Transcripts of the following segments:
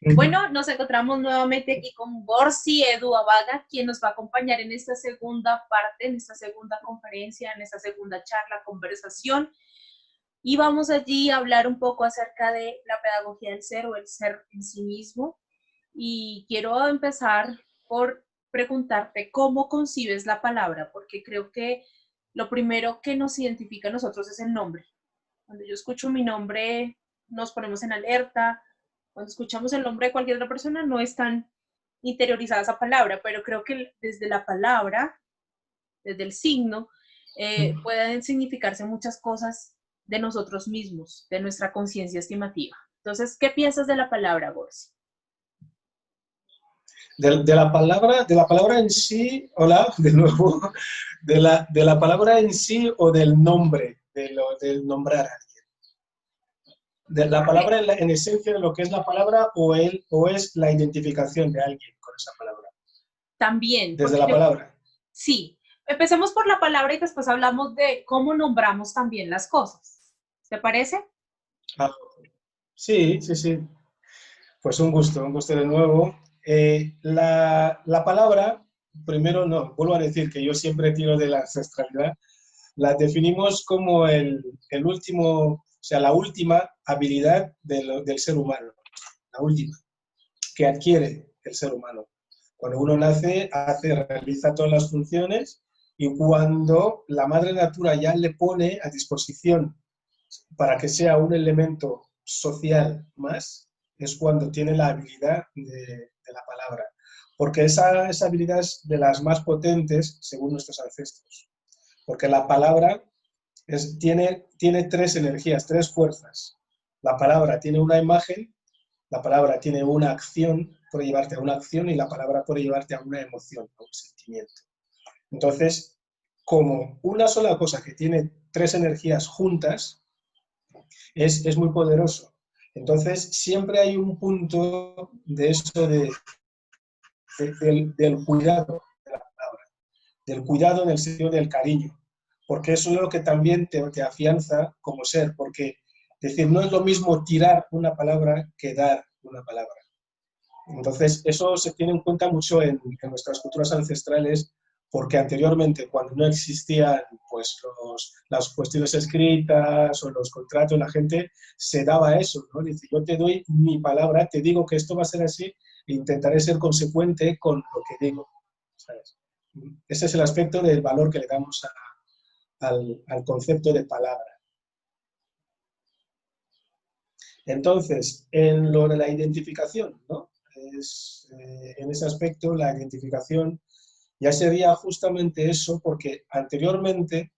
Ujú. Bueno, nos encontramos nuevamente aquí con Borsi Edu Abaga, quien nos va a acompañar en esta segunda parte, en esta segunda conferencia, en esta segunda charla, conversación. Y vamos allí a hablar un poco acerca de la pedagogía del ser o el ser en sí mismo. Y quiero empezar por preguntarte cómo concibes la palabra, porque creo que lo primero que nos identifica a nosotros es el nombre. Cuando yo escucho mi nombre, nos ponemos en alerta. Cuando escuchamos el nombre de cualquier otra persona, no es tan interiorizada esa palabra, pero creo que desde la palabra, desde el signo, pueden significarse muchas cosas de nosotros mismos, de nuestra conciencia estimativa. Entonces, ¿qué piensas de la palabra, Borsi? De la palabra en sí, hola, de nuevo, de la palabra en sí o del nombre, del nombrar a alguien. De la palabra en esencia de lo que es la palabra o es la identificación de alguien con esa palabra. También, Desde porque la yo, palabra. sí, empecemos por la palabra y después hablamos de cómo nombramos también las cosas. ¿Te parece? Ah, sí, sí, sí. Pues un gusto de nuevo. La palabra, primero no, vuelvo a decir que yo siempre tiro de la ancestralidad, la definimos como el último, o sea, la última habilidad del ser humano, la última, que adquiere el ser humano. Cuando uno nace, realiza todas las funciones y cuando la madre natura ya le pone a disposición para que sea un elemento social más, es cuando tiene la habilidad de la palabra. Porque esa habilidad es de las más potentes según nuestros ancestros. Porque la palabra tiene tres energías, tres fuerzas. La palabra tiene una imagen, la palabra tiene una acción, puede llevarte a una acción y la palabra puede llevarte a una emoción, a un sentimiento. Entonces, como una sola cosa que tiene tres energías juntas, es muy poderoso. Entonces, siempre hay un punto de eso del cuidado de la palabra, del cuidado en el sentido del cariño, porque eso es lo que también te afianza como ser, porque decir, no es lo mismo tirar una palabra que dar una palabra. Entonces, eso se tiene en cuenta mucho en nuestras culturas ancestrales, porque anteriormente, cuando no existían pues, las cuestiones escritas o los contratos, la gente se daba eso, ¿no? Dice, yo te doy mi palabra, te digo que esto va a ser así e intentaré ser consecuente con lo que digo, ¿sabes? Ese es el aspecto del valor que le damos al concepto de palabra. Entonces, en lo de la identificación, ¿no? En ese aspecto, la identificación ya sería justamente eso, porque anteriormente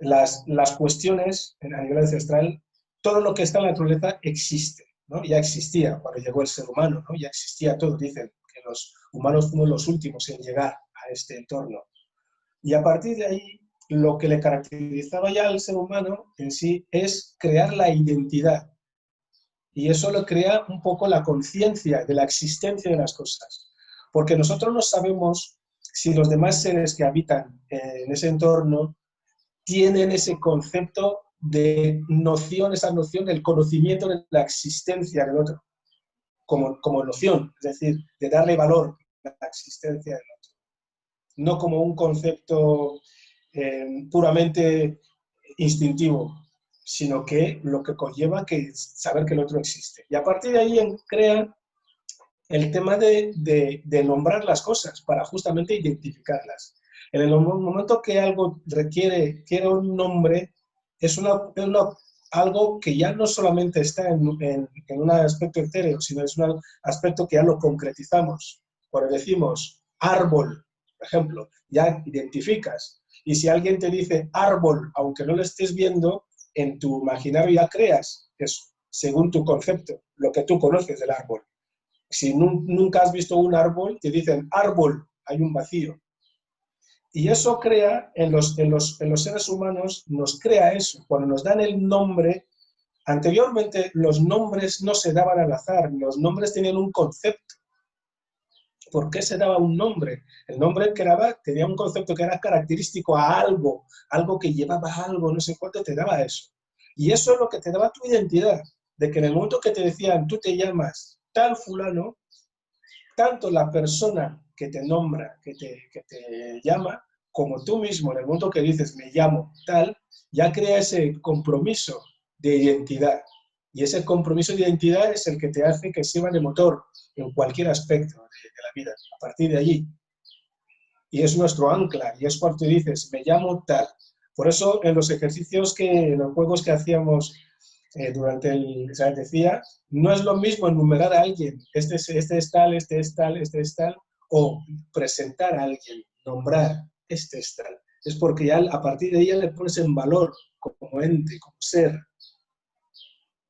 las cuestiones a nivel ancestral, todo lo que está en la naturaleza existe, ¿no? Ya existía cuando llegó el ser humano, ¿no? Ya existía todo. Dicen que los humanos fuimos los últimos en llegar a este entorno. Y a partir de ahí, lo que le caracterizaba ya al ser humano en sí es crear la identidad. Y eso lo crea un poco la conciencia de la existencia de las cosas. Porque nosotros no sabemos si los demás seres que habitan en ese entorno tienen ese concepto de noción, esa noción del conocimiento de la existencia del otro, como noción, es decir, de darle valor a la existencia del otro. No como un concepto puramente instintivo, sino que lo que conlleva que es saber que el otro existe. Y a partir de ahí crean el tema de nombrar las cosas para justamente identificarlas. En el momento que algo quiere un nombre, es algo que ya no solamente está en un aspecto etéreo, sino es un aspecto que ya lo concretizamos. Cuando decimos árbol, por ejemplo, ya identificas. Y si alguien te dice árbol, aunque no lo estés viendo, en tu imaginario ya creas eso, según tu concepto, lo que tú conoces del árbol. Si nunca has visto un árbol, te dicen árbol, hay un vacío. Y eso crea, en los seres humanos, nos crea eso. Cuando nos dan el nombre, anteriormente los nombres no se daban al azar, los nombres tenían un concepto. ¿Por qué se daba un nombre? El nombre que daba tenía un concepto que era característico a algo, algo que llevaba algo, no sé cuánto te daba eso. Y eso es lo que te daba tu identidad, de que en el momento que te decían, tú te llamas tal fulano, tanto la persona que te nombra, que te llama, como tú mismo, en el momento que dices me llamo tal, ya crea ese compromiso de identidad. Y ese compromiso de identidad es el que te hace que sirva de motor en cualquier aspecto de la vida, a partir de allí. Y es nuestro ancla, y es cuando tú dices, me llamo tal. Por eso en los ejercicios, en los juegos que hacíamos durante o sea, decía, no es lo mismo enumerar a alguien, este es tal, este es tal, este es tal, o presentar a alguien, nombrar, este es tal. Es porque ya a partir de ella le pones en valor como ente, como ser.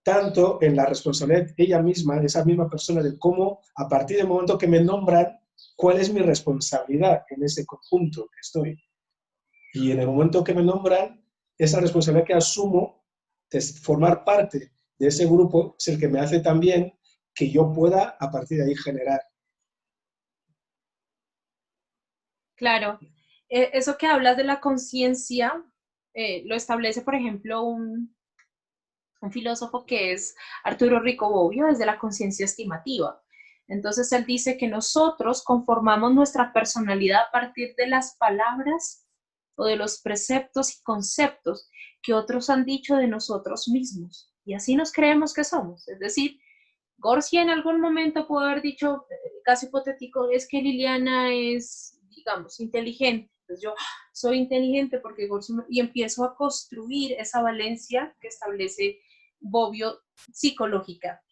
Tanto en la responsabilidad ella misma, de esa misma persona, de cómo a partir del momento que me nombran, cuál es mi responsabilidad en ese conjunto que estoy. Y en el momento que me nombran, esa responsabilidad que asumo de formar parte de ese grupo es el que me hace también que yo pueda a partir de ahí generar. Claro, eso que hablas de la conciencia lo establece, por ejemplo, un filósofo que es Arturo Rico Bobbio, desde la conciencia estimativa. Entonces, él dice que nosotros conformamos nuestra personalidad a partir de las palabras o de los preceptos y conceptos que otros han dicho de nosotros mismos. Y así nos creemos que somos. Es decir, Gorcia en algún momento pudo haber dicho, caso hipotético, es que Liliana es, digamos, inteligente. Entonces yo soy inteligente porque Gorcia, y empiezo a construir esa valencia que establece Bobbio psicológica.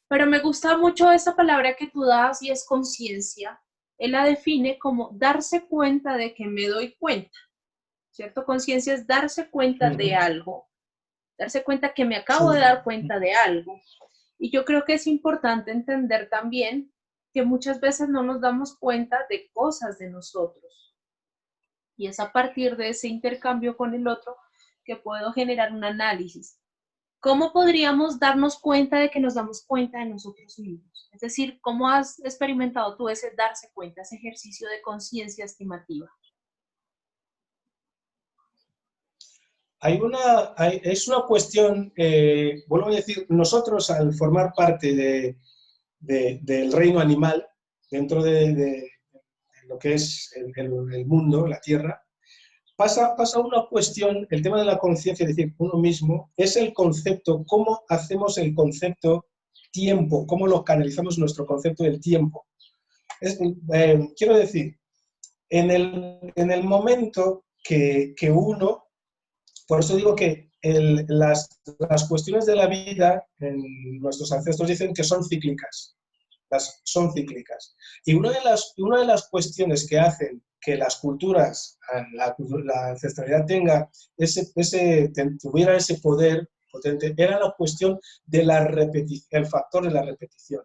Pero me gusta mucho esa palabra que tú das y es conciencia. Él la define como darse cuenta de que me doy cuenta, ¿cierto? Conciencia es darse cuenta de algo, darse cuenta que me acabo de dar cuenta de algo. Y yo creo que es importante entender también que muchas veces no nos damos cuenta de cosas de nosotros. Y es a partir de ese intercambio con el otro que puedo generar un análisis. ¿Cómo podríamos darnos cuenta de que nos damos cuenta de nosotros mismos? Es decir, ¿cómo has experimentado tú ese darse cuenta, ese ejercicio de conciencia estimativa? Es una cuestión, vuelvo a decir, nosotros al formar parte del reino animal, dentro de lo que es el mundo, la Tierra, pasa una cuestión, el tema de la conciencia, es decir, uno mismo, es el concepto, cómo hacemos el concepto tiempo, cómo lo canalizamos nuestro concepto del tiempo. Quiero decir, en el momento que uno, por eso digo que las cuestiones de la vida, nuestros ancestros dicen que son cíclicas, son cíclicas. Y una de las cuestiones que hacen que las culturas, la ancestralidad tuviera ese poder potente, era la cuestión de la repetición, el factor de la repetición.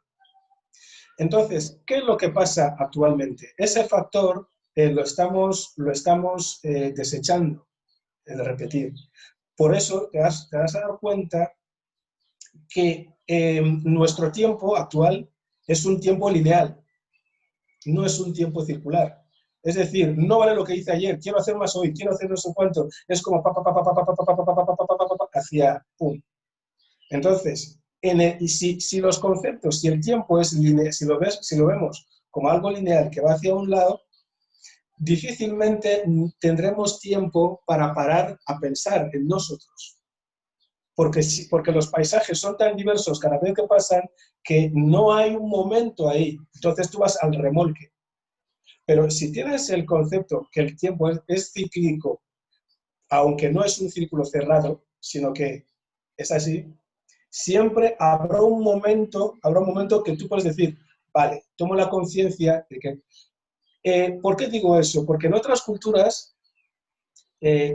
Entonces, ¿qué es lo que pasa actualmente? Ese factor lo estamos desechando, el repetir. Por eso te vas a dar cuenta que nuestro tiempo actual es un tiempo lineal, no es un tiempo circular. Es decir, no vale lo que hice ayer, quiero hacer más hoy, quiero hacer no sé cuánto, es como hacia pum. Entonces, si los conceptos, si el tiempo es lineal, si lo vemos como algo lineal que va hacia un lado, difícilmente tendremos tiempo para parar a pensar en nosotros. Porque los paisajes son tan diversos cada vez que pasan que no hay un momento ahí. Entonces tú vas al remolque. Pero si tienes el concepto que el tiempo es cíclico, aunque no es un círculo cerrado, sino que es así, siempre habrá un momento que tú puedes decir, vale, tomo la conciencia de que... ¿por qué digo eso? Porque en otras culturas,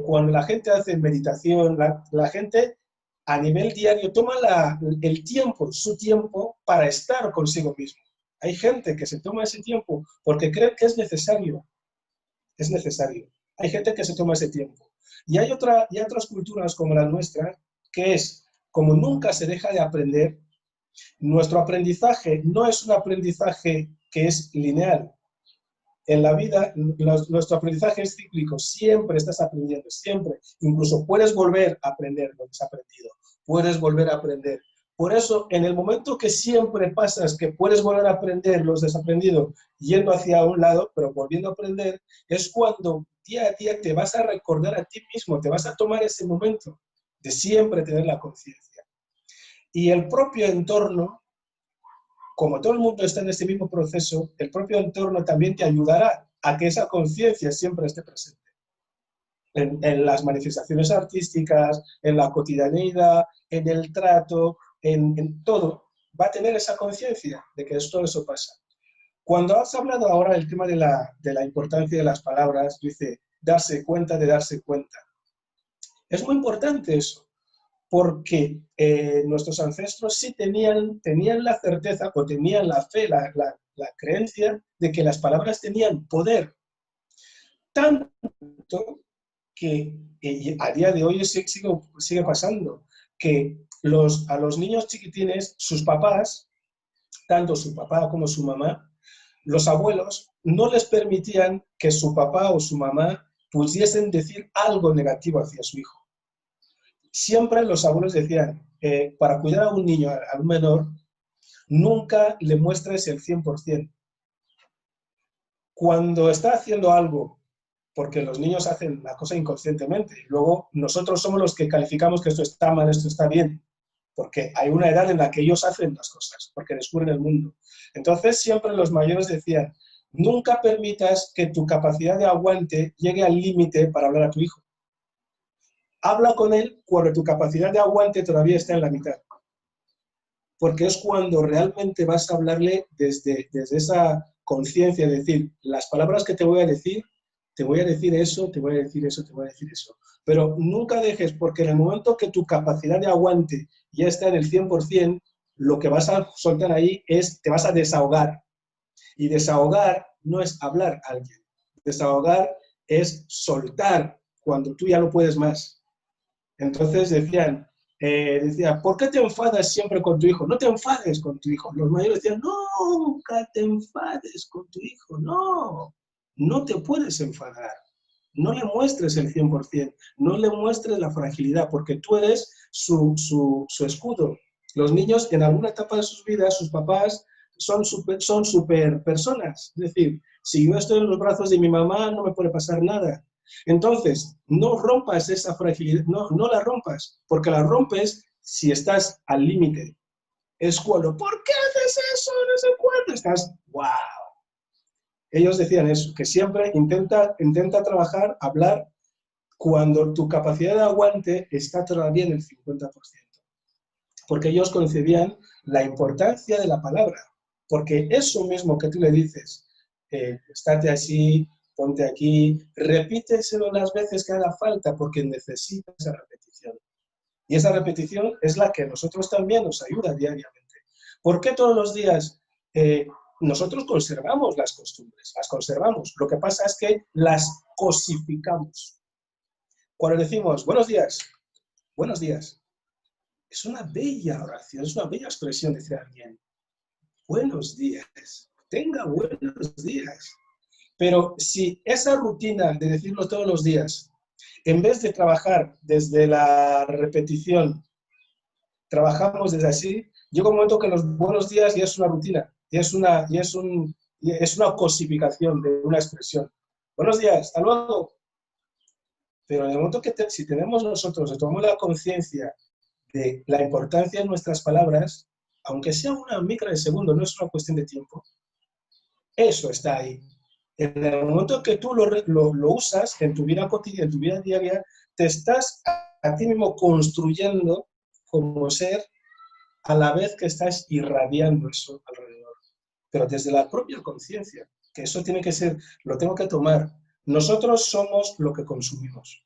cuando la gente hace meditación, la gente a nivel diario toma el tiempo, su tiempo, para estar consigo mismo. Hay gente que se toma ese tiempo porque cree que es necesario. Es necesario. Hay gente que se toma ese tiempo. Y hay otras culturas como la nuestra, que es, como nunca se deja de aprender, nuestro aprendizaje no es un aprendizaje que es lineal. En la vida, nuestro aprendizaje es cíclico, siempre estás aprendiendo, siempre. Incluso puedes volver a aprender lo que has aprendido, puedes volver a aprender, Por eso, en el momento que siempre pasas, que puedes volver a aprender los desaprendidos yendo hacia un lado, pero volviendo a aprender, es cuando día a día te vas a recordar a ti mismo, te vas a tomar ese momento de siempre tener la conciencia. Y el propio entorno, como todo el mundo está en este mismo proceso, el propio entorno también te ayudará a que esa conciencia siempre esté presente. En las manifestaciones artísticas, en la cotidianeidad, en el trato, en todo, va a tener esa conciencia de que todo eso pasa. Cuando has hablado ahora del tema de la importancia de las palabras, dice, darse cuenta de darse cuenta. Es muy importante eso, porque nuestros ancestros sí tenían la certeza o tenían la fe, la creencia de que las palabras tenían poder, tanto que a día de hoy sigue pasando, que a los niños chiquitines, sus papás, tanto su papá como su mamá, los abuelos no les permitían que su papá o su mamá pudiesen decir algo negativo hacia su hijo. Siempre los abuelos decían, para cuidar a un niño, a un menor, nunca le muestres el 100%. Cuando está haciendo algo, porque los niños hacen la cosa inconscientemente, y luego nosotros somos los que calificamos que esto está mal, esto está bien, porque hay una edad en la que ellos hacen las cosas, porque descubren el mundo. Entonces siempre los mayores decían, nunca permitas que tu capacidad de aguante llegue al límite para hablar a tu hijo. Habla con él cuando tu capacidad de aguante todavía está en la mitad, porque es cuando realmente vas a hablarle desde esa conciencia, de decir, las palabras que te voy a decir eso, te voy a decir eso, te voy a decir eso. Pero nunca dejes, porque en el momento que tu capacidad de aguante ya está en el 100%, lo que vas a soltar ahí te vas a desahogar. Y desahogar no es hablar a alguien. Desahogar es soltar cuando tú ya no puedes más. Entonces decía, ¿por qué te enfadas siempre con tu hijo? No te enfades con tu hijo. Los mayores decían, nunca te enfades con tu hijo, no te puedes enfadar. No le muestres el 100%, no le muestres la fragilidad, porque tú eres su escudo. Los niños en alguna etapa de sus vidas, sus papás son super personas. Es decir, si yo estoy en los brazos de mi mamá, no me puede pasar nada. Entonces, no rompas esa fragilidad, no la rompas, porque la rompes si estás al límite. Es cuando, ¿por qué haces eso? No sé cuándo. Estás, wow. Ellos decían eso, que siempre intenta trabajar, hablar, cuando tu capacidad de aguante está todavía en el 50%. Porque ellos concebían la importancia de la palabra. Porque eso mismo que tú le dices, estate así, ponte aquí, repíteselo las veces que haga falta, porque necesita esa repetición. Y esa repetición es la que a nosotros también nos ayuda diariamente. ¿Por qué todos los días nosotros conservamos las costumbres? Las conservamos. Lo que pasa es que las cosificamos. Cuando decimos buenos días, es una bella oración, es una bella expresión decir a alguien, buenos días, tenga buenos días. Pero si esa rutina de decirlo todos los días, en vez de trabajar desde la repetición, trabajamos desde así, llega un momento que los buenos días ya es una rutina, ya es una cosificación de una expresión. Buenos días, hasta luego. Pero en el momento que si tenemos nosotros, tomamos la conciencia de la importancia de nuestras palabras, aunque sea una micra de segundo, no es una cuestión de tiempo, eso está ahí. En el momento que tú lo usas en tu vida cotidiana, en tu vida diaria, te estás a ti mismo construyendo como ser a la vez que estás irradiando eso alrededor. Pero desde la propia conciencia, que eso tiene que ser, lo tengo que tomar. Nosotros somos lo que consumimos.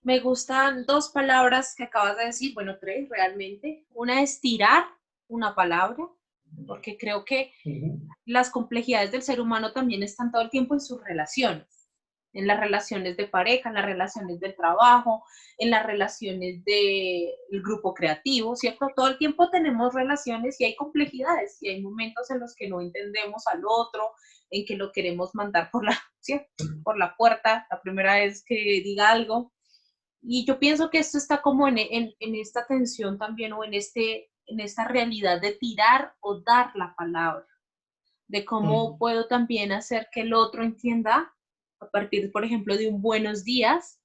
Me gustan dos palabras que acabas de decir, bueno, tres realmente. Una es tirar una palabra, porque creo que las complejidades del ser humano también están todo el tiempo en sus relaciones, en las relaciones de pareja, en las relaciones del trabajo, en las relaciones del grupo creativo, ¿cierto? Todo el tiempo tenemos relaciones y hay complejidades y hay momentos en los que no entendemos al otro, en que lo queremos mandar por la puerta la primera vez que diga algo. Y yo pienso que esto está como en esta tensión también, o en esta realidad de tirar o dar la palabra, de cómo puedo también hacer que el otro entienda, a partir, por ejemplo, de un buenos días,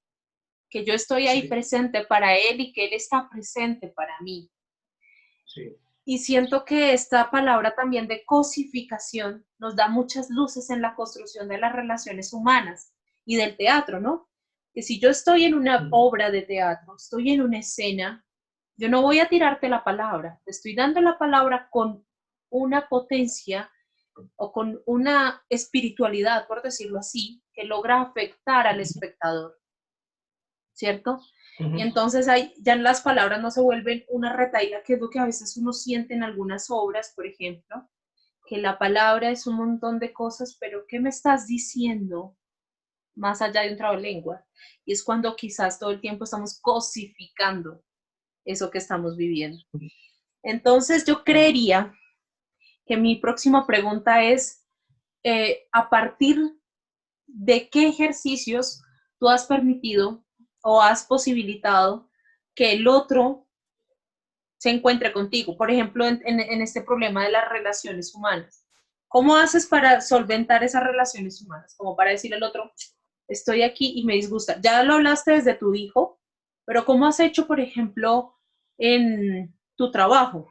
que yo estoy ahí Sí, presente para él y que él está presente para mí. sí. Y siento que esta palabra también de cosificación nos da muchas luces en la construcción de las relaciones humanas y del teatro, ¿no? Que si yo estoy en una obra de teatro, estoy en una escena, yo no voy a tirarte la palabra, te estoy dando la palabra con una potencia o con una espiritualidad, por decirlo así, que logra afectar al espectador, ¿cierto? Y entonces ahí ya las palabras no se vuelven una retahíla, que es lo que a veces uno siente en algunas obras, por ejemplo, que la palabra es un montón de cosas, pero ¿qué me estás diciendo más allá de un trabalengua? Y es cuando quizás todo el tiempo estamos cosificando eso que estamos viviendo. Entonces yo creería que mi próxima pregunta es, ¿a partir de qué ejercicios tú has permitido o has posibilitado que el otro se encuentre contigo? Por ejemplo, en este problema de las relaciones humanas. ¿Cómo haces para solventar esas relaciones humanas? Como para decirle al otro, estoy aquí y me disgusta. Ya lo hablaste desde tu hijo, pero ¿cómo has hecho, por ejemplo, en tu trabajo?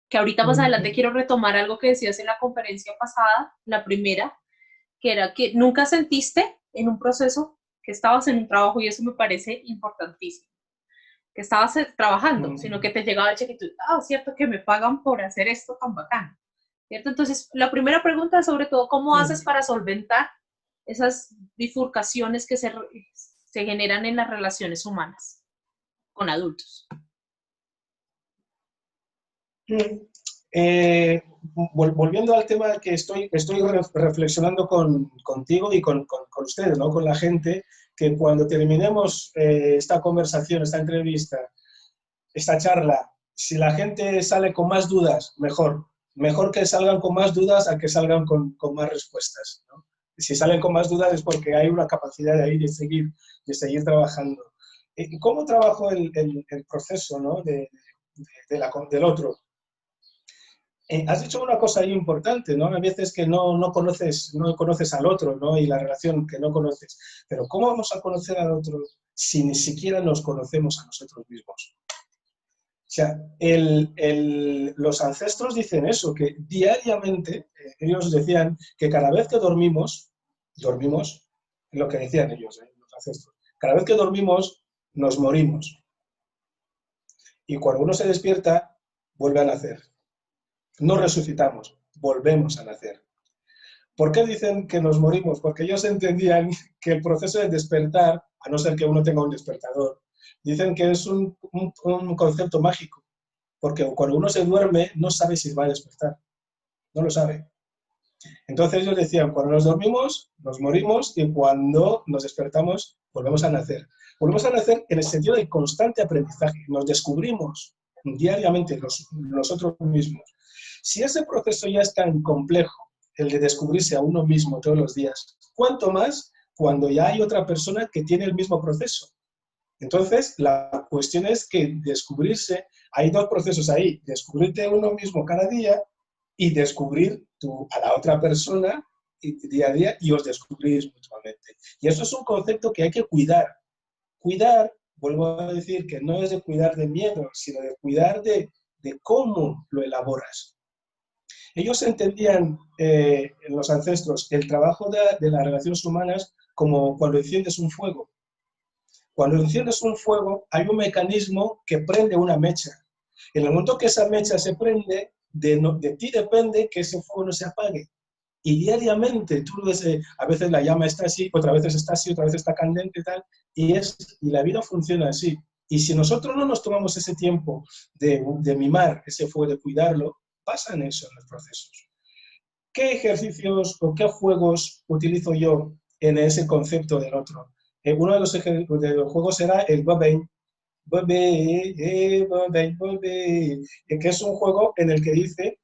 Que ahorita más adelante quiero retomar algo que decías en la conferencia pasada, la primera, que era que nunca sentiste en un proceso que estabas en un trabajo, y eso me parece importantísimo, que estabas trabajando, sino que te llegaba el cheque y tú, cierto que me pagan por hacer esto tan bacán, ¿cierto? Entonces, la primera pregunta es sobre todo, ¿cómo haces para solventar esas bifurcaciones que se generan en las relaciones humanas con adultos? Volviendo al tema que estoy reflexionando contigo y con ustedes, ¿no? Con la gente, que cuando terminemos esta conversación, esta entrevista, esta charla, si la gente sale con más dudas, mejor. Mejor que salgan con más dudas a que salgan con más respuestas, ¿no? Si salen con más dudas es porque hay una capacidad de ahí de seguir trabajando. ¿Cómo trabajo el proceso, ¿no? Del otro? Has dicho una cosa ahí importante, ¿no? A veces que no conoces al otro, ¿no? Y la relación que no conoces. Pero ¿cómo vamos a conocer al otro si ni siquiera nos conocemos a nosotros mismos? O sea, los ancestros dicen eso, que diariamente, ellos decían que cada vez que dormimos, lo que decían ellos, los ancestros, cada vez que dormimos, nos morimos. Y cuando uno se despierta, vuelve a nacer. No resucitamos, volvemos a nacer. ¿Por qué dicen que nos morimos? Porque ellos entendían que el proceso de despertar, a no ser que uno tenga un despertador, dicen que es un concepto mágico, porque cuando uno se duerme no sabe si va a despertar, no lo sabe. Entonces ellos decían, cuando nos dormimos, nos morimos, y cuando nos despertamos, volvemos a nacer. Volvemos a nacer en el sentido de constante aprendizaje, nos descubrimos diariamente nosotros mismos. Si ese proceso ya es tan complejo, el de descubrirse a uno mismo todos los días, ¿cuánto más cuando ya hay otra persona que tiene el mismo proceso? Entonces, la cuestión es que descubrirse, hay dos procesos ahí, descubrirte a uno mismo cada día y descubrir a la otra persona día a día, y os descubrís mutuamente. Y eso es un concepto que hay que cuidar. Cuidar, vuelvo a decir, que no es de cuidar de miedo, sino de cuidar de cómo lo elaboras. Ellos entendían, los ancestros, el trabajo de las relaciones humanas como cuando enciendes un fuego. Cuando enciendes un fuego, hay un mecanismo que prende una mecha. En el momento que esa mecha se prende, de ti depende que ese fuego no se apague. Y diariamente, tú ves, a veces la llama está así, otras veces está así, otra vez está candente y tal, y la vida funciona así. Y si nosotros no nos tomamos ese tiempo de mimar ese fuego, de cuidarlo, pasan eso en los procesos. ¿Qué ejercicios o qué juegos utilizo yo en ese concepto del otro? Uno de los juegos era el Bobby, que es un juego en el que dice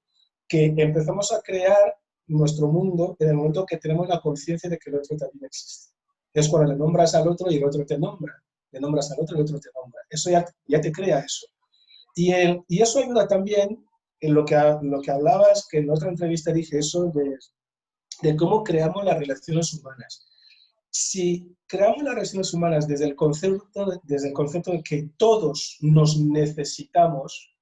que empezamos a crear nuestro mundo en el momento que tenemos la conciencia de que el otro también existe. Es cuando le nombras al otro y el otro te nombra. le nombras al otro y el otro te nombra. Eso ya te crea eso. Y eso ayuda también en lo que hablabas, que en otra entrevista dije eso de cómo creamos las relaciones humanas. Si creamos las relaciones humanas desde el concepto de que todos nos necesitamos,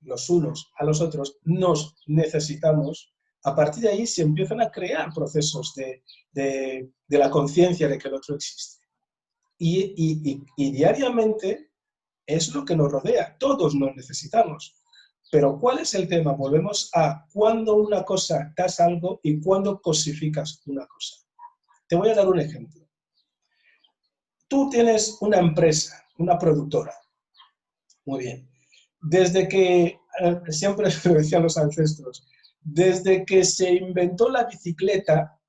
los unos a los otros, nos necesitamos, a partir de ahí se empiezan a crear procesos de la conciencia de que el otro existe. Y diariamente es lo que nos rodea, todos nos necesitamos. Pero ¿cuál es el tema? Volvemos a cuándo una cosa das algo y cuándo cosificas una cosa. Te voy a dar un ejemplo. Tú tienes una empresa, una productora. Muy bien. Desde que, siempre lo decían los ancestros, desde que se inventó la bicicleta,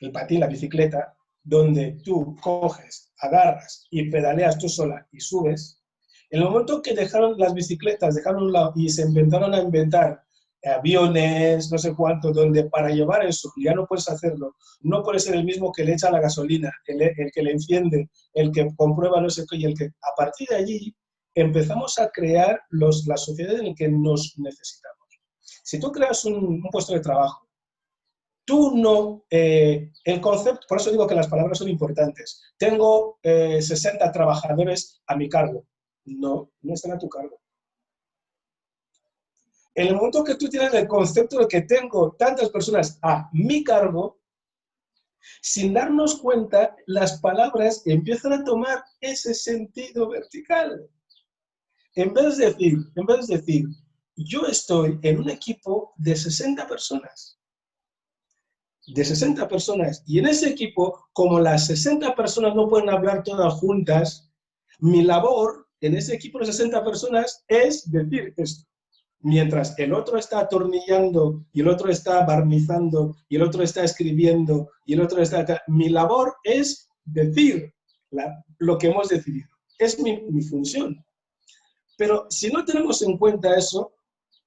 el patín, la bicicleta, donde tú coges, agarras y pedaleas tú sola y subes, en el momento que dejaron las bicicletas, dejaron un lado y se empezaron a inventar aviones, no sé cuánto, donde para llevar eso ya no puedes hacerlo, no puede ser el mismo que le echa la gasolina, el que le enciende, el que comprueba no sé qué, y el que a partir de allí empezamos a crear las sociedades en las que nos necesitamos. Si tú creas un puesto de trabajo, tú no, el concepto, por eso digo que las palabras son importantes. Tengo 60 trabajadores a mi cargo. No, no están a tu cargo. En el momento que tú tienes el concepto de que tengo tantas personas a mi cargo, sin darnos cuenta, las palabras empiezan a tomar ese sentido vertical. En vez de decir, yo estoy en un equipo de 60 personas. De 60 personas. Y en ese equipo, como las 60 personas no pueden hablar todas juntas, mi labor en ese equipo de 60 personas es decir esto. Mientras el otro está atornillando, y el otro está barnizando, y el otro está escribiendo, y el otro está... Mi labor es decir lo que hemos decidido. Es mi función. Pero si no tenemos en cuenta eso,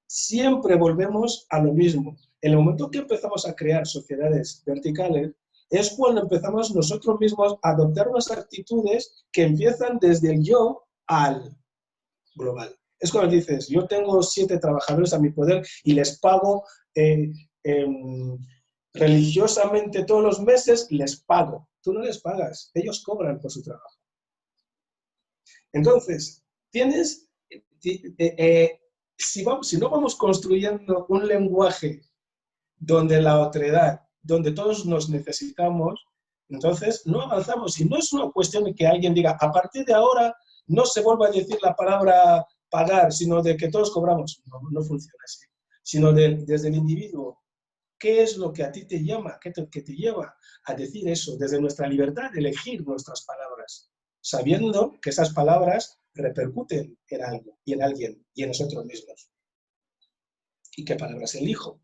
siempre volvemos a lo mismo. En el momento que empezamos a crear sociedades verticales, es cuando empezamos nosotros mismos a adoptar unas actitudes que empiezan desde el yo al global. Es cuando dices, yo tengo 7 trabajadores a mi poder y les pago religiosamente todos los meses, les pago. Tú no les pagas, ellos cobran por su trabajo. Entonces, si no vamos construyendo un lenguaje donde la otredad, donde todos nos necesitamos, entonces no avanzamos. Y no es una cuestión de que alguien diga, a partir de ahora no se vuelva a decir la palabra pagar, sino de que todos cobramos. No, no funciona así. Sino desde el individuo. ¿Qué es lo que a ti te llama? ¿Qué te lleva a decir eso? Desde nuestra libertad de elegir nuestras palabras, sabiendo que esas palabras repercuten en algo, y en alguien, y en nosotros mismos. ¿Y qué palabras elijo?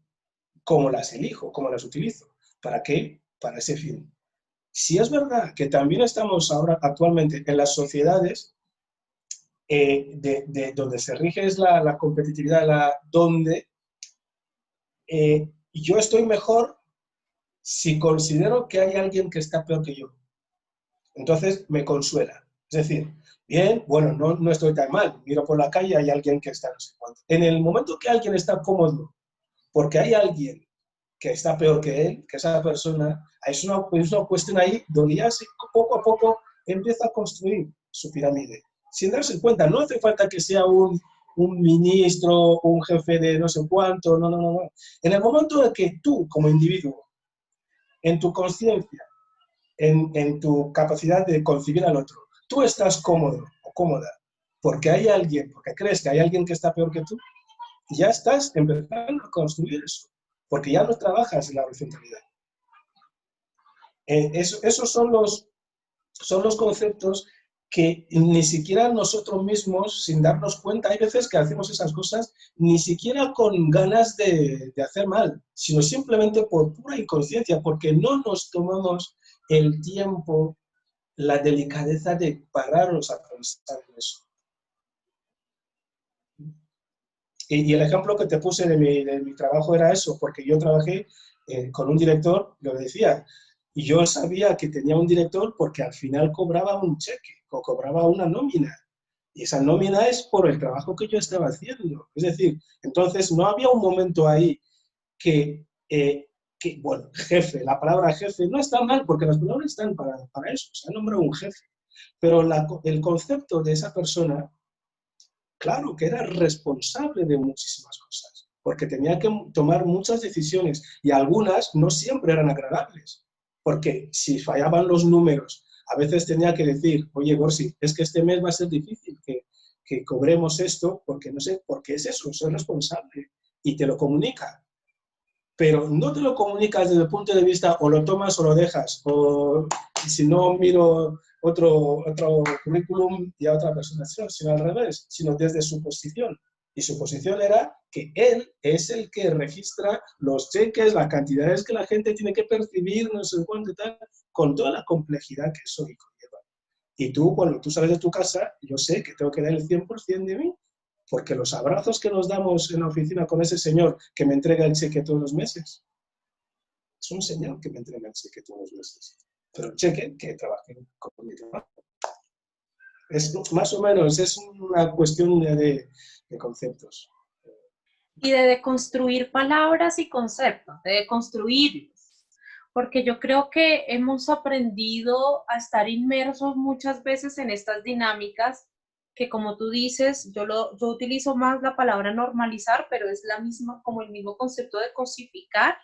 ¿Cómo las elijo? ¿Cómo las utilizo? ¿Para qué? Para ese fin. Si es verdad que también estamos ahora actualmente en las sociedades donde se rige es la competitividad, donde yo estoy mejor si considero que hay alguien que está peor que yo. Entonces me consuela. Es decir, bien, bueno, no estoy tan mal. Miro por la calle y hay alguien que está no sé cuánto. En el momento que alguien está cómodo porque hay alguien que está peor que él, que esa persona, es una cuestión ahí donde ya poco a poco empieza a construir su pirámide. Sin darse cuenta, no hace falta que sea un ministro, un jefe de no sé cuánto, no. En el momento en que tú, como individuo, en tu conciencia, en tu capacidad de concebir al otro, tú estás cómodo o cómoda porque hay alguien, porque crees que hay alguien que está peor que tú, ya estás empezando a construir eso, porque ya no trabajas en la horizontalidad. Esos son los conceptos que ni siquiera nosotros mismos, sin darnos cuenta, hay veces que hacemos esas cosas ni siquiera con ganas de hacer mal, sino simplemente por pura inconsciencia, porque no nos tomamos el tiempo, la delicadeza de pararnos a pensar en eso. Y el ejemplo que te puse de mi trabajo era eso, porque yo trabajé con un director, lo decía, Y yo sabía que tenía un director porque al final cobraba un cheque o cobraba una nómina. Y esa nómina es por el trabajo que yo estaba haciendo. Es decir, entonces no había un momento ahí bueno, jefe, la palabra jefe no está mal porque las palabras están para eso, se ha nombrado un jefe. Pero el concepto de esa persona, claro, que era responsable de muchísimas cosas, porque tenía que tomar muchas decisiones y algunas no siempre eran agradables, porque si fallaban los números, a veces tenía que decir, oye, Borsi, es que este mes va a ser difícil que cobremos esto, porque no sé, porque es eso, soy responsable, y te lo comunica. Pero no te lo comunicas desde el punto de vista o lo tomas o lo dejas, o si no miro otro currículum y a otra persona, sino al revés, sino desde su posición. Y su posición era que él es el que registra los cheques, las cantidades que la gente tiene que percibir, no sé cuánto y tal, con toda la complejidad que eso conlleva. Y tú, cuando tú sales de tu casa, yo sé que tengo que dar el 100% de mí, porque los abrazos que nos damos en la oficina con ese señor que me entrega el cheque todos los meses, es un señor que me entrega el cheque todos los meses, pero el cheque que trabaje con mi trabajo. Es más o menos, es una cuestión de conceptos. Y de deconstruir palabras y conceptos, de deconstruirlos. Porque yo creo que hemos aprendido a estar inmersos muchas veces en estas dinámicas que, como tú dices, yo utilizo más la palabra normalizar, pero es la misma, como el mismo concepto de cosificar,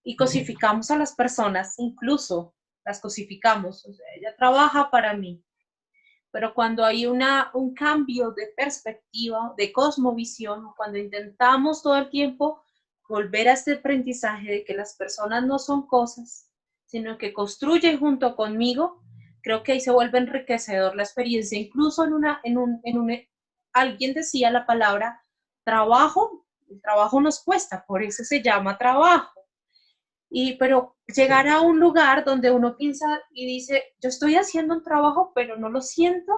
y cosificamos a las personas, incluso las cosificamos. O sea, ella trabaja para mí, pero cuando hay un cambio de perspectiva, de cosmovisión, cuando intentamos todo el tiempo volver a este aprendizaje de que las personas no son cosas, sino que construyen junto conmigo, creo que ahí se vuelve enriquecedor la experiencia. Incluso alguien decía la palabra trabajo, el trabajo nos cuesta, por eso se llama trabajo. Pero llegar a un lugar donde uno piensa y dice, yo estoy haciendo un trabajo, pero no lo siento,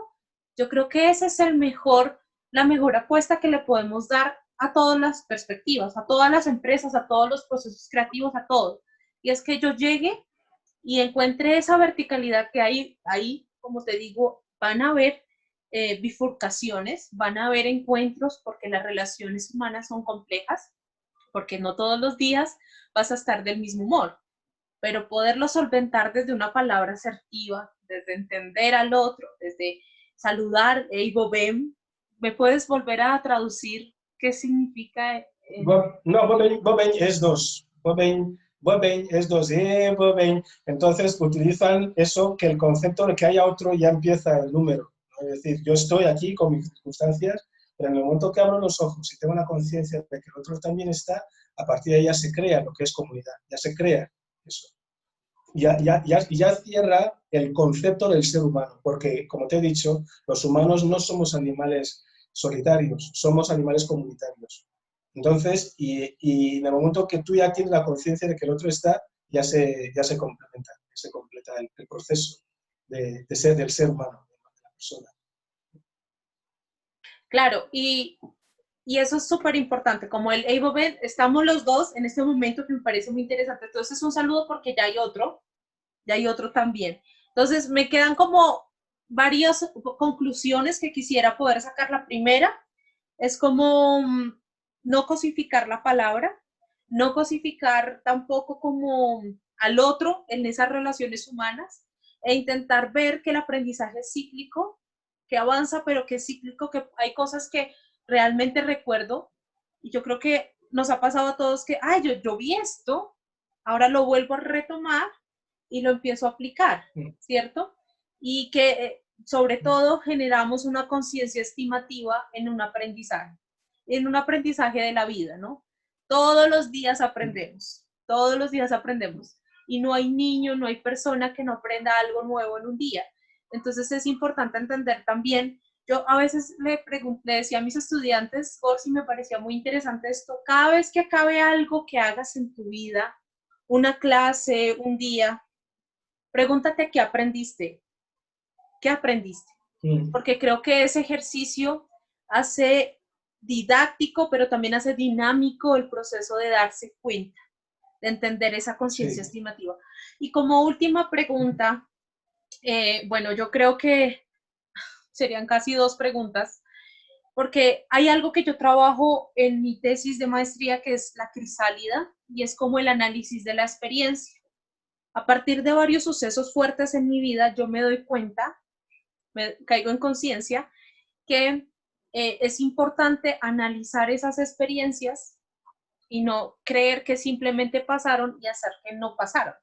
yo creo que ese es la mejor apuesta que le podemos dar a todas las perspectivas, a todas las empresas, a todos los procesos creativos, a todos. Y es que yo llegue y encuentre esa verticalidad que hay ahí, como te digo, van a haber bifurcaciones, van a haber encuentros porque las relaciones humanas son complejas, porque no todos los días vas a estar del mismo humor, pero poderlo solventar desde una palabra asertiva, desde entender al otro, desde saludar, hey, Bobem, ¿me puedes volver a traducir qué significa? No, Bobem es dos. Bobem es dos. Bobem. Entonces utilizan eso, que el concepto de que haya otro ya empieza el número. Es decir, yo estoy aquí con mis circunstancias, pero en el momento que abro los ojos y tengo la conciencia de que el otro también está, a partir de ahí ya se crea lo que es comunidad, ya se crea eso. Ya cierra el concepto del ser humano, porque, como te he dicho, los humanos no somos animales solitarios, somos animales comunitarios. Entonces, y en el momento que tú ya tienes la conciencia de que el otro está, ya se completa el proceso del ser humano, de la persona. Claro, y eso es súper importante, como el hey, Bobet, estamos los dos en este momento que me parece muy interesante. Entonces, un saludo porque ya hay otro también. Entonces, me quedan como varias conclusiones que quisiera poder sacar. La primera es como no cosificar la palabra, no cosificar tampoco como al otro en esas relaciones humanas e intentar ver que el aprendizaje es cíclico, que avanza, pero que es cíclico, que hay cosas que realmente recuerdo y yo creo que nos ha pasado a todos que, ay, yo vi esto, ahora lo vuelvo a retomar y lo empiezo a aplicar, ¿cierto? Y que sobre todo generamos una conciencia estimativa en un aprendizaje de la vida, ¿no? Todos los días aprendemos. Y no hay niño, no hay persona que no aprenda algo nuevo en un día. Entonces es importante entender también, yo a veces le decía a mis estudiantes, por si me parecía muy interesante esto, cada vez que acabe algo que hagas en tu vida, una clase, un día, pregúntate qué aprendiste. ¿Qué aprendiste? Porque creo que ese ejercicio hace didáctico, pero también hace dinámico el proceso de darse cuenta de entender esa conciencia Sí. estimativa. Y como última pregunta, bueno, yo creo que serían casi 2 preguntas, porque hay algo que yo trabajo en mi tesis de maestría que es la crisálida y es como el análisis de la experiencia. A partir de varios sucesos fuertes en mi vida, yo me doy cuenta, me caigo en conciencia, que es importante analizar esas experiencias y no creer que simplemente pasaron y hacer que no pasaron.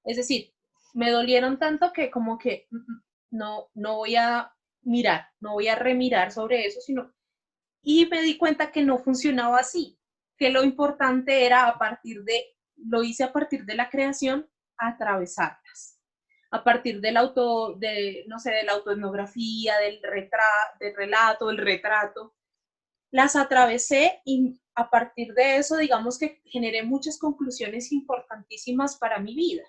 Es decir, me dolieron tanto que como que no voy a mirar, no voy a remirar sobre eso, sino... Y me di cuenta que no funcionaba así, que lo importante era lo hice a partir de la creación, atravesarlas. A partir no sé, de la autoetnografía, del relato, del retrato, las atravesé y a partir de eso, digamos que generé muchas conclusiones importantísimas para mi vida.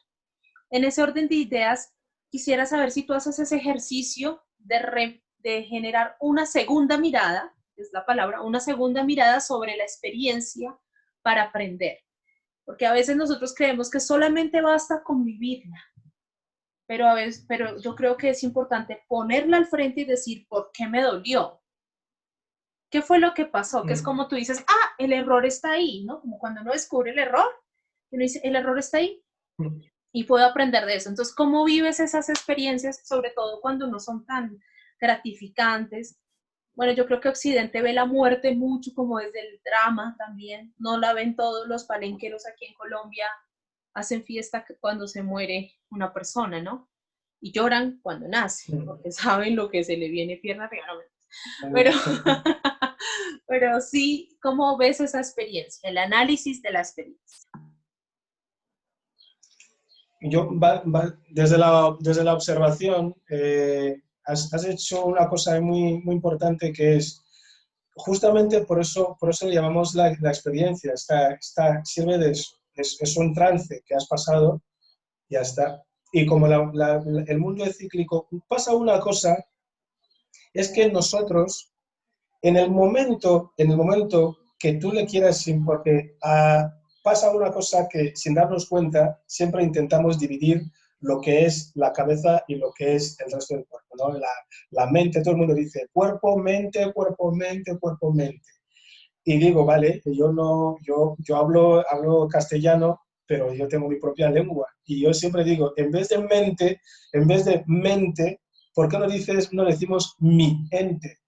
En ese orden de ideas, quisiera saber si tú haces ese ejercicio de generar una segunda mirada, es la palabra, una segunda mirada sobre la experiencia para aprender. Porque a veces nosotros creemos que solamente basta con vivirla, pero yo creo que es importante ponerla al frente y decir, ¿por qué me dolió? ¿Qué fue lo que pasó? Que es como tú dices, ah, el error está ahí, ¿no? Como cuando uno descubre el error, uno dice, el error está ahí y puedo aprender de eso. Entonces, ¿cómo vives esas experiencias, sobre todo cuando no son tan gratificantes? Bueno, yo creo que Occidente ve la muerte mucho como desde el drama también, no la ven todos los palenqueros aquí en Colombia, hacen fiesta cuando se muere una persona, ¿no? Y lloran cuando nace, porque saben lo que se le viene pierna arriba, no, pero, pero sí, ¿cómo ves esa experiencia? El análisis de la experiencia. Yo, desde la observación, has hecho una cosa muy, muy importante que es, justamente por eso le llamamos la experiencia, sirve de eso, es un trance que has pasado, ya está. Y como el mundo es cíclico, pasa una cosa, es que nosotros, en el momento que tú le quieras, porque pasa una cosa que sin darnos cuenta siempre intentamos dividir lo que es la cabeza y lo que es el resto del cuerpo, ¿no? La mente, todo el mundo dice cuerpo, mente, cuerpo, mente, cuerpo, mente. Y digo, vale, yo hablo castellano, pero yo tengo mi propia lengua. Y yo siempre digo, en vez de mente, ¿por qué no decimos mi ente?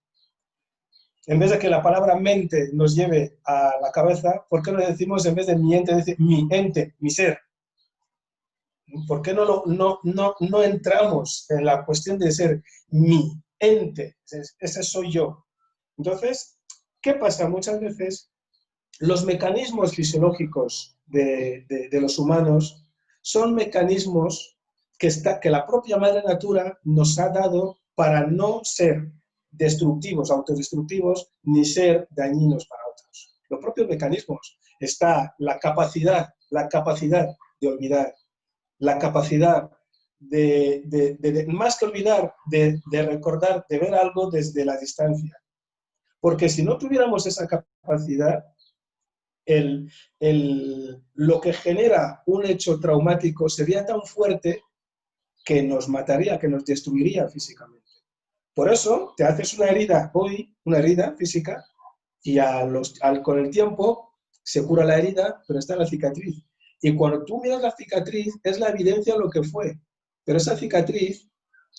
En vez de que la palabra mente nos lleve a la cabeza, ¿por qué no decimos en vez de mi ente, decir mi ente, mi ser? ¿Por qué no entramos en la cuestión de ser mi ente? Ese soy yo. Entonces, ¿qué pasa? Muchas veces los mecanismos fisiológicos de los humanos son mecanismos que la propia madre natura nos ha dado para no ser destructivos, autodestructivos, ni ser dañinos para otros. Los propios mecanismos. Está la capacidad de olvidar, la capacidad más que olvidar, de recordar, de ver algo desde la distancia. Porque si no tuviéramos esa capacidad, lo que genera un hecho traumático sería tan fuerte que nos mataría, que nos destruiría físicamente. Por eso te haces una herida hoy, una herida física, y con el tiempo se cura la herida, pero está la cicatriz. Y cuando tú miras la cicatriz, es la evidencia de lo que fue. Pero esa cicatriz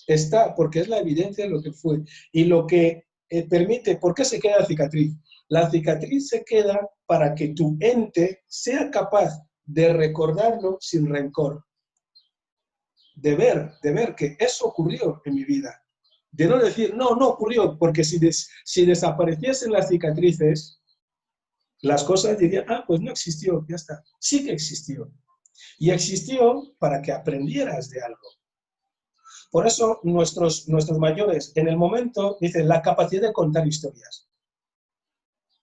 está porque es la evidencia de lo que fue. Y lo que permite, ¿por qué se queda la cicatriz? La cicatriz se queda para que tu ente sea capaz de recordarlo sin rencor. De ver que eso ocurrió en mi vida. De no decir, no ocurrió, porque si desapareciesen las cicatrices, las cosas dirían, pues no existió, ya está. Sí que existió. Y existió para que aprendieras de algo. Por eso nuestros mayores, en el momento, dicen la capacidad de contar historias.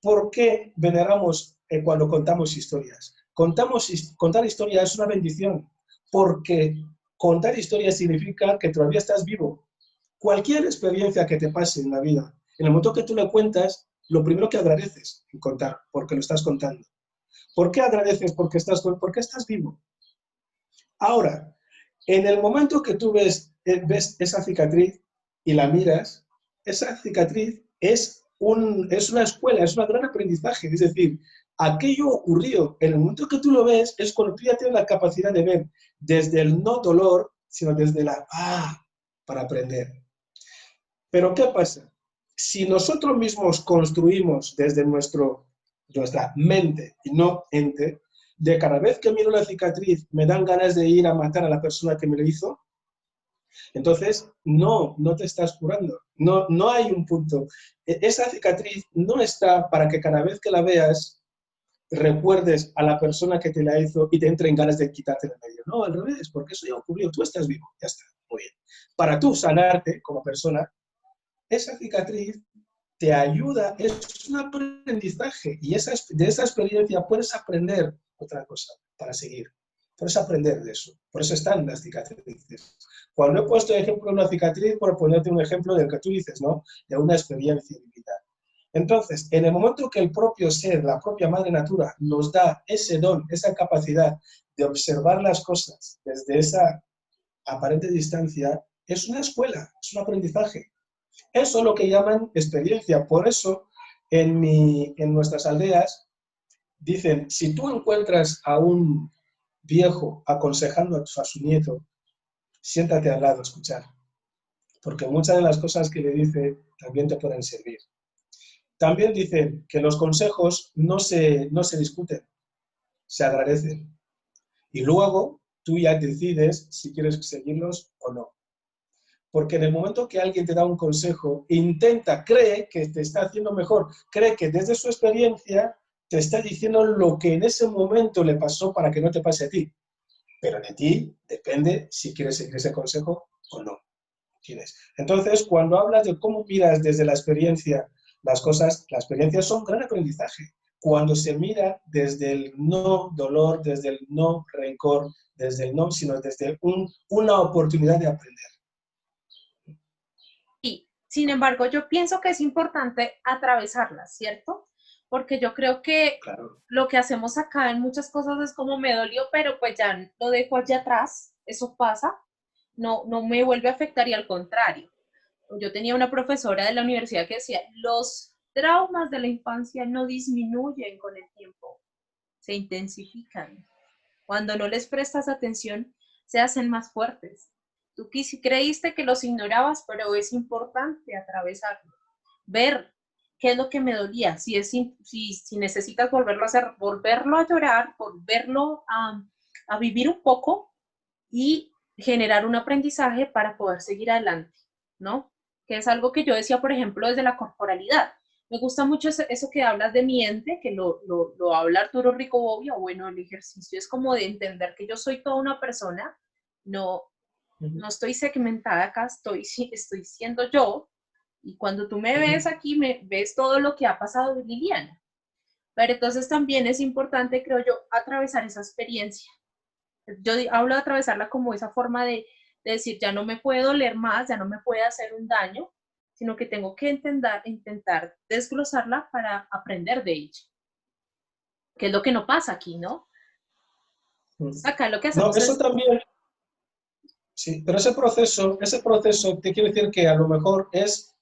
¿Por qué veneramos cuando contamos historias? Contar historias es una bendición, porque contar historias significa que todavía estás vivo. Cualquier experiencia que te pase en la vida, en el momento que tú le cuentas, lo primero que agradeces en contar, porque lo estás contando. ¿Por qué agradeces? Porque estás vivo. Ahora, en el momento que tú ves esa cicatriz y la miras, esa cicatriz es una escuela, es un gran aprendizaje. Es decir, aquello ocurrió. En el momento que tú lo ves, es cuando tú ya tienes la capacidad de ver desde el no dolor, sino desde la para aprender. Pero ¿qué pasa? Si nosotros mismos construimos desde nuestra mente y no ente, de cada vez que miro la cicatriz me dan ganas de ir a matar a la persona que me lo hizo, entonces no te estás curando. No hay un punto. Esa cicatriz no está para que cada vez que la veas recuerdes a la persona que te la hizo y te entren ganas de quitarte de medio. No, al revés, porque eso ya ocurrió. Tú estás vivo, ya está, muy bien. Para tú sanarte como persona, esa cicatriz te ayuda, es un aprendizaje y de esa experiencia puedes aprender otra cosa para seguir. Puedes aprender de eso. Por eso están las cicatrices. Cuando he puesto de ejemplo una cicatriz, por ponerte un ejemplo del que tú dices, ¿no? De una experiencia de vida. Entonces, en el momento que el propio ser, la propia madre natura, nos da ese don, esa capacidad de observar las cosas desde esa aparente distancia, es una escuela, es un aprendizaje. Eso es lo que llaman experiencia. Por eso, en nuestras aldeas, dicen, si tú encuentras a un viejo aconsejando a su nieto, siéntate al lado a escuchar. Porque muchas de las cosas que le dice también te pueden servir. También dicen que los consejos no se discuten, se agradecen. Y luego tú ya decides si quieres seguirlos o no. Porque en el momento que alguien te da un consejo, cree que te está haciendo mejor, cree que desde su experiencia te está diciendo lo que en ese momento le pasó para que no te pase a ti. Pero de ti depende si quieres seguir ese consejo o no. Entonces, cuando hablas de cómo miras desde la experiencia las cosas, la experiencia son un gran aprendizaje. Cuando se mira desde el no dolor, desde el no rencor, desde el no, sino desde una oportunidad de aprender. Y, sin embargo, yo pienso que es importante atravesarlas, ¿cierto? Porque yo creo que claro, lo que hacemos acá en muchas cosas es como me dolió, pero pues ya lo dejo allá atrás, eso pasa, no me vuelve a afectar y al contrario. Yo tenía una profesora de la universidad que decía, los traumas de la infancia no disminuyen con el tiempo, se intensifican. Cuando no les prestas atención, se hacen más fuertes. Tú creíste que los ignorabas, pero es importante atravesarlo. Ver qué es lo que me dolía. Si necesitas volverlo a hacer, volverlo a llorar, volverlo a vivir un poco y generar un aprendizaje para poder seguir adelante, ¿no? Que es algo que yo decía, por ejemplo, desde la corporalidad. Me gusta mucho eso que hablas de mi ente, que lo habla Arturo Rico Bobbio. Bueno, el ejercicio es como de entender que yo soy toda una persona, no estoy segmentada acá, estoy siendo yo, y cuando tú me ves aquí, me ves todo lo que ha pasado de Liliana. Pero entonces también es importante, creo yo, atravesar esa experiencia. Yo hablo de atravesarla como esa forma de decir, ya no me puede doler más, ya no me puede hacer un daño, sino que tengo que intentar desglosarla para aprender de ella. Que es lo que no pasa aquí, ¿no? Acá lo que hacemos no, eso también, sí, pero ese proceso te quiero decir que a lo mejor es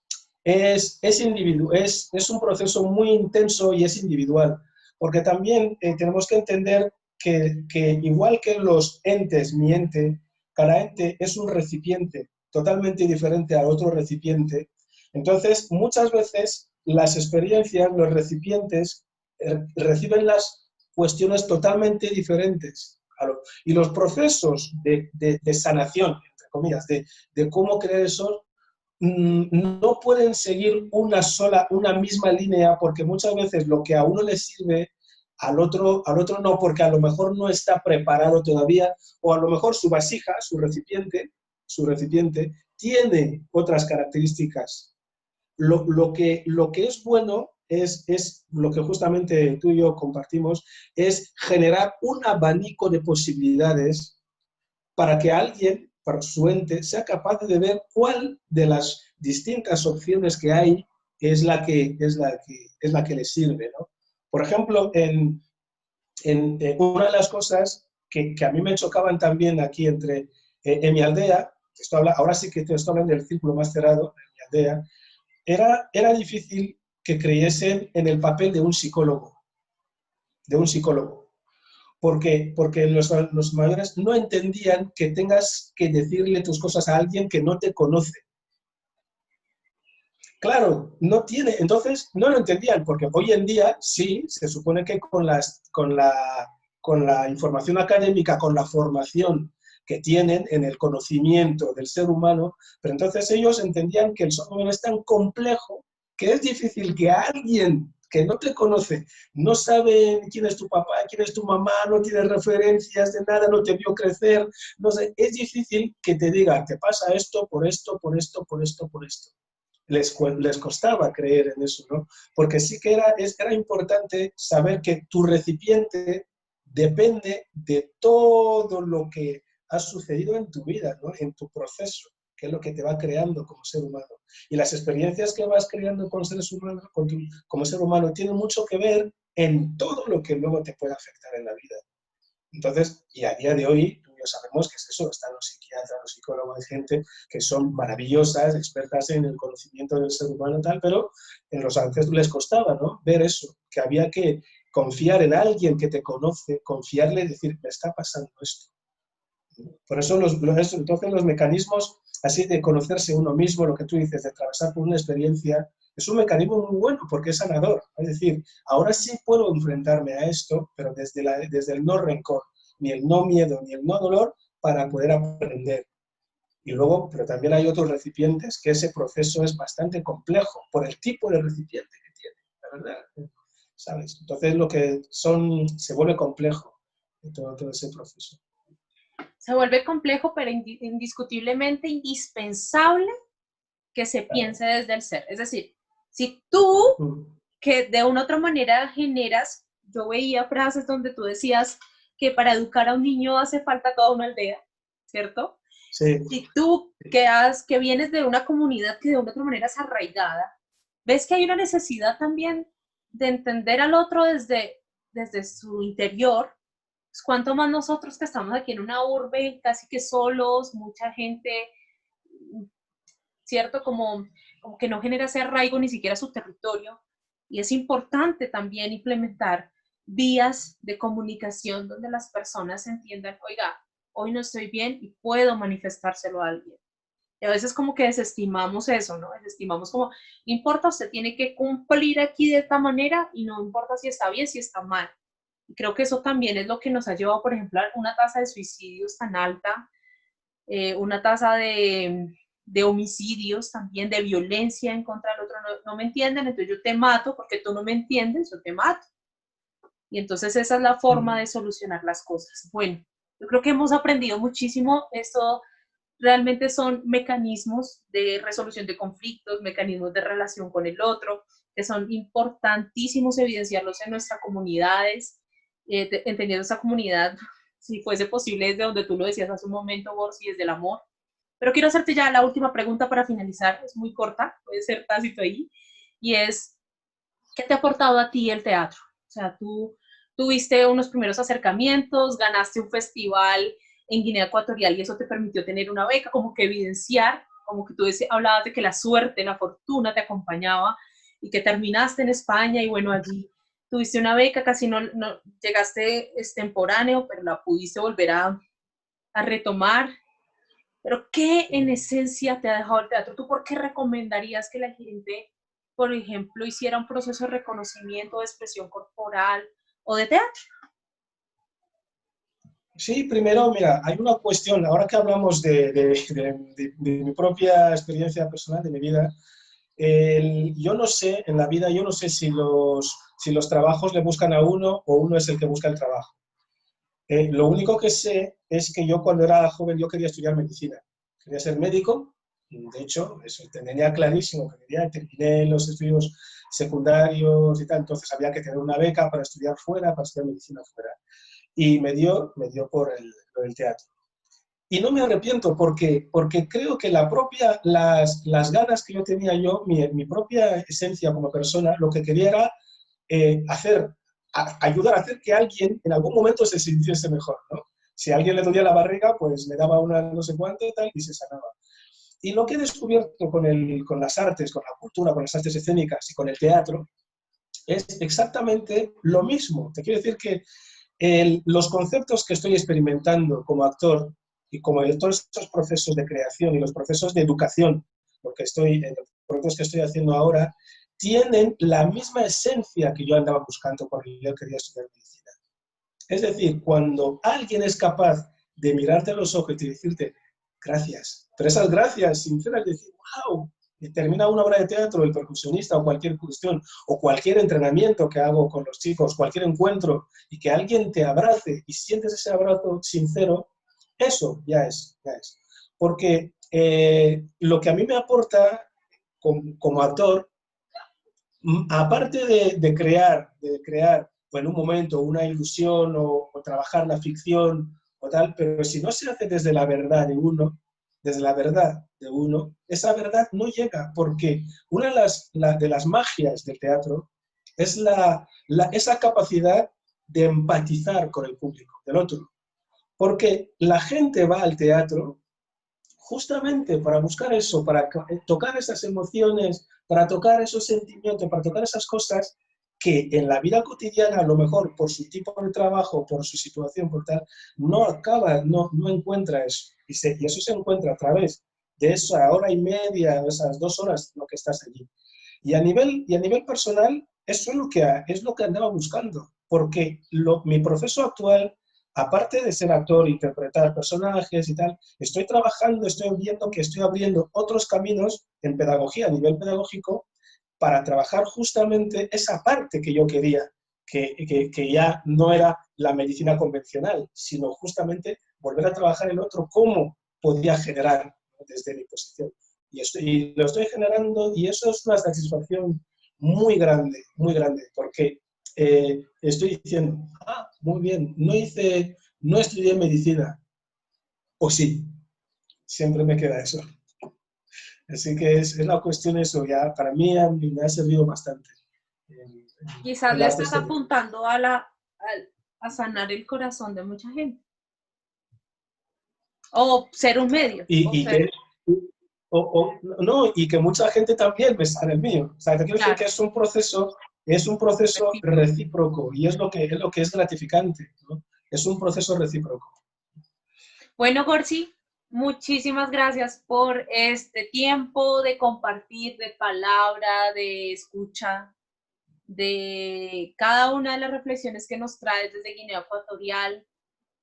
un proceso muy intenso y es individual, porque también tenemos que entender que igual que los entes, mi ente, cada ente es un recipiente totalmente diferente a otro recipiente. Entonces, muchas veces las experiencias, los recipientes reciben las cuestiones totalmente diferentes. Y los procesos de sanación, entre comillas, de cómo crear eso, no pueden seguir una misma línea, porque muchas veces lo que a uno le sirve, al otro no, porque a lo mejor no está preparado todavía, o a lo mejor su vasija, su recipiente tiene otras características. Lo que es bueno es lo que justamente tú y yo compartimos, es generar un abanico de posibilidades para que alguien, para su ente, sea capaz de ver cuál de las distintas opciones que hay es la que le sirve, ¿no? Por ejemplo, una de las cosas que a mí me chocaban también aquí en mi aldea, ahora sí que te estoy hablando del círculo más cerrado, en mi aldea, era difícil que creyesen en el papel de un psicólogo, porque los mayores no entendían que tengas que decirle tus cosas a alguien que no te conoce. Claro, entonces no lo entendían, porque hoy en día sí, se supone que con la información académica, con la formación que tienen en el conocimiento del ser humano, pero entonces ellos entendían que el ser humano es tan complejo que es difícil que alguien que no te conoce, no sabe quién es tu papá, quién es tu mamá, no tiene referencias de nada, no te vio crecer, no sé, es difícil que te diga, te pasa esto, por esto, por esto, por esto, por esto. Les costaba creer en eso, ¿no? Porque sí que era importante saber que tu recipiente depende de todo lo que ha sucedido en tu vida, ¿no? En tu proceso, que es lo que te va creando como ser humano. Y las experiencias que vas creando con seres humanos, como ser humano, tienen mucho que ver en todo lo que luego te puede afectar en la vida. Entonces, y a día de hoy, tú y yo sabemos que es eso, están los psiquiatras, los psicólogos, hay gente que son maravillosas, expertas en el conocimiento del ser humano y tal, pero en los ancestros les costaba, ¿no? Ver eso, que había que confiar en alguien que te conoce, confiarle y decir, me está pasando esto. Por eso entonces los mecanismos así de conocerse uno mismo, lo que tú dices, de atravesar por una experiencia, es un mecanismo muy bueno porque es sanador. Es decir, ahora sí puedo enfrentarme a esto, pero desde el no rencor, ni el no miedo, ni el no dolor, para poder aprender. Y luego, pero también hay otros recipientes que ese proceso es bastante complejo por el tipo de recipiente que tiene, la verdad, ¿sabes? Entonces se vuelve complejo todo ese proceso. Se vuelve complejo, pero indiscutiblemente indispensable que se piense desde el ser. Es decir, si tú, que de una u otra manera generas, yo veía frases donde tú decías que para educar a un niño hace falta toda una aldea, ¿cierto? Sí. Si tú que vienes de una comunidad que de una u otra manera es arraigada, ves que hay una necesidad también de entender al otro desde su interior. Pues cuánto más nosotros que estamos aquí en una urbe casi que solos, mucha gente, ¿cierto? Como que no genera ese arraigo ni siquiera a su territorio. Y es importante también implementar vías de comunicación donde las personas entiendan, oiga, hoy no estoy bien y puedo manifestárselo a alguien. Y a veces como que desestimamos eso, ¿no? Desestimamos como, no importa, usted tiene que cumplir aquí de esta manera y no importa si está bien, si está mal. Y creo que eso también es lo que nos ha llevado, por ejemplo, a una tasa de suicidios tan alta, una tasa de homicidios también, de violencia en contra del otro. No me entienden, entonces yo te mato porque tú no me entiendes, yo te mato. Y entonces esa es la forma de solucionar las cosas. Bueno, yo creo que hemos aprendido muchísimo. Esto realmente son mecanismos de resolución de conflictos, mecanismos de relación con el otro, que son importantísimos evidenciarlos en nuestras comunidades, entendiendo esa comunidad, si fuese posible, desde donde tú lo decías hace un momento, Borsi, desde el amor. Pero quiero hacerte ya la última pregunta para finalizar, es muy corta, puede ser tácito ahí, y es, ¿qué te ha aportado a ti el teatro? O sea, tú tuviste unos primeros acercamientos, ganaste un festival en Guinea Ecuatorial y eso te permitió tener una beca, como que evidenciar, como que tú hablabas de que la suerte, la fortuna te acompañaba y que terminaste en España y bueno, allí tuviste una beca, casi no llegaste extemporáneo, pero la pudiste volver a retomar. Pero ¿qué en esencia te ha dejado el teatro? ¿Tú por qué recomendarías que la gente, por ejemplo, hiciera un proceso de reconocimiento, de expresión corporal o de teatro? Sí, primero, mira, hay una cuestión, ahora que hablamos de mi propia experiencia personal, de mi vida, yo no sé, en la vida, yo no sé si los trabajos le buscan a uno o uno es el que busca el trabajo. Lo único que sé es que yo cuando era joven yo quería estudiar medicina, quería ser médico, de hecho, eso tenía clarísimo, que quería, terminé los estudios secundarios y tal, entonces había que tener una beca para estudiar fuera, para estudiar medicina fuera. Y me dio por el teatro. Y no me arrepiento porque creo que las ganas que yo tenía yo, mi propia esencia como persona, lo que quería era hacer ayudar a hacer que alguien en algún momento se sintiese mejor, ¿no? Si a alguien le dolía la barriga, pues le daba una no sé cuánto y tal, y se sanaba. Y lo que he descubierto con las artes, con la cultura, con las artes escénicas y con el teatro, es exactamente lo mismo. Te quiero decir que los conceptos que estoy experimentando como actor y como de todos estos procesos de creación y los procesos de educación, porque los procesos que estoy haciendo ahora, tienen la misma esencia que yo andaba buscando cuando yo quería estudiar medicina. Es decir, cuando alguien es capaz de mirarte a los ojos y decirte gracias, pero esas gracias sinceras, decir, wow, y termina una obra de teatro, el percusionista o cualquier cuestión, o cualquier entrenamiento que hago con los chicos, cualquier encuentro, y que alguien te abrace y sientes ese abrazo sincero, eso ya es. Porque lo que a mí me aporta como actor, aparte de crear pues, en un momento una ilusión o trabajar la ficción o tal, pero si no se hace desde la verdad de uno, esa verdad no llega, porque una de las magias del teatro es esa capacidad de empatizar con el público, del otro. Porque la gente va al teatro justamente para buscar eso, para tocar esas emociones, para tocar esos sentimientos, para tocar esas cosas que en la vida cotidiana, a lo mejor por su tipo de trabajo, por su situación, por tal, no acaba, no encuentra eso. Y eso se encuentra a través de esa hora y media, esas 2 horas, lo que estás allí. Y a nivel personal, eso es lo que andaba buscando, porque mi proceso actual, aparte de ser actor, interpretar personajes y tal, estoy trabajando, estoy viendo que estoy abriendo otros caminos en pedagogía, a nivel pedagógico, para trabajar justamente esa parte que yo quería, que ya no era la medicina convencional, sino justamente volver a trabajar en otro, cómo podía generar, ¿no? Desde mi posición. Y lo estoy generando y eso es una satisfacción muy grande, porque estoy diciendo, muy bien, no estudié medicina, o sí, siempre me queda eso. Así que es la cuestión eso, ya para mí me ha servido bastante. Quizás El le arte estás escénico. apuntando a sanar el corazón de mucha gente. O ser un medio. Y que, no, y que mucha gente también me sale el mío. O sea, te quiero decir Claro, que es un proceso recíproco y es lo que es gratificante, ¿no? Es un proceso recíproco. bueno, Gorsi, muchísimas gracias por este tiempo de compartir, de palabra, de escucha, de cada una de las reflexiones que nos traes desde Guinea Ecuatorial,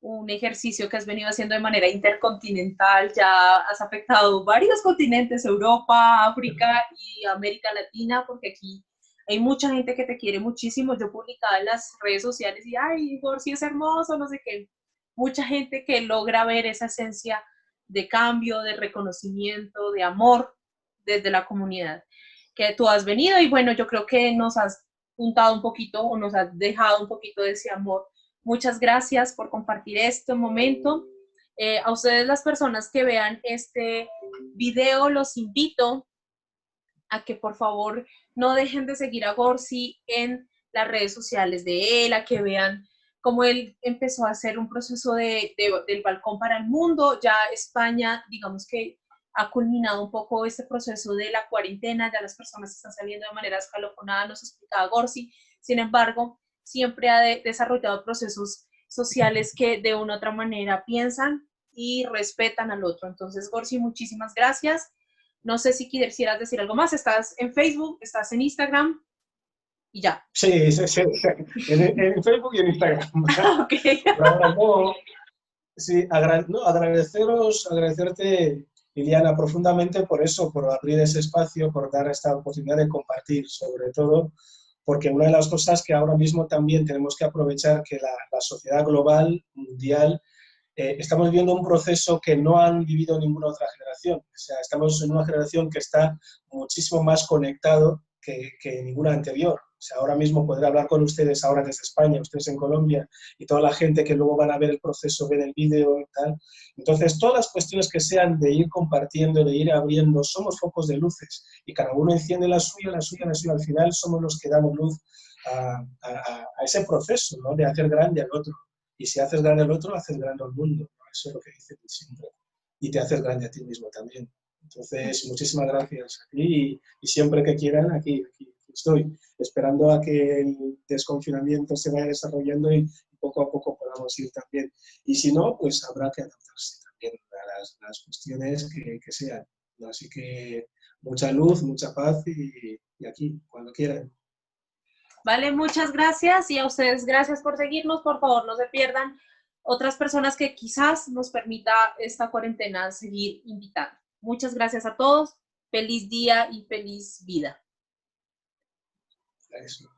un ejercicio que has venido haciendo de manera intercontinental, ya has afectado varios continentes, Europa, África y América Latina, porque aquí hay mucha gente que te quiere muchísimo. Yo publicaba en las redes sociales y, ay, Gorsi es hermoso, no sé qué. Mucha gente que logra ver esa esencia de cambio, de reconocimiento, de amor desde la comunidad que tú has venido. Y bueno, yo creo que nos has juntado un poquito o nos has dejado un poquito de ese amor. Muchas gracias por compartir este momento. A ustedes, las personas que vean este video, los invito a que por favor no dejen de seguir a Gorsi en las redes sociales de él, a que vean cómo él empezó a hacer un proceso del balcón para el mundo. Ya España, digamos que ha culminado un poco este proceso de la cuarentena, ya las personas están saliendo de manera escalofronada, nos explicaba Gorsi. Sin embargo, siempre ha desarrollado procesos sociales que de una u otra manera piensan y respetan al otro. Entonces, Gorsi, muchísimas gracias. No sé si quisieras decir algo más. Estás en Facebook, estás en Instagram y ya. Sí, en Facebook y en Instagram. Ok. Por ahora no. Sí, agradecerte, Liliana, profundamente por eso, por abrir ese espacio, por dar esta oportunidad de compartir, sobre todo, porque una de las cosas que ahora mismo también tenemos que aprovechar que la sociedad global, mundial, estamos viviendo un proceso que no han vivido ninguna otra generación. O sea, estamos en una generación que está muchísimo más conectado que ninguna anterior. O sea, ahora mismo poder hablar con ustedes ahora desde España, ustedes en Colombia, y toda la gente que luego van a ver el proceso, ver el vídeo y tal. Entonces, todas las cuestiones que sean de ir compartiendo, de ir abriendo, somos focos de luces, y cada uno enciende la suya. Al final somos los que damos luz a ese proceso, ¿no? De hacer grande al otro. Y si haces grande al otro, haces grande al mundo, ¿no? Eso es lo que dice siempre. Y te haces grande a ti mismo también. Entonces, muchísimas gracias a ti y siempre que quieran, aquí estoy, esperando a que el desconfinamiento se vaya desarrollando y poco a poco podamos ir también. Y si no, pues habrá que adaptarse también a las cuestiones que sean. Así que mucha luz, mucha paz y aquí, cuando quieran. Vale, muchas gracias y a ustedes gracias por seguirnos. Por favor, no se pierdan otras personas que quizás nos permita esta cuarentena seguir invitando. Muchas gracias a todos. Feliz día y feliz vida. Eso.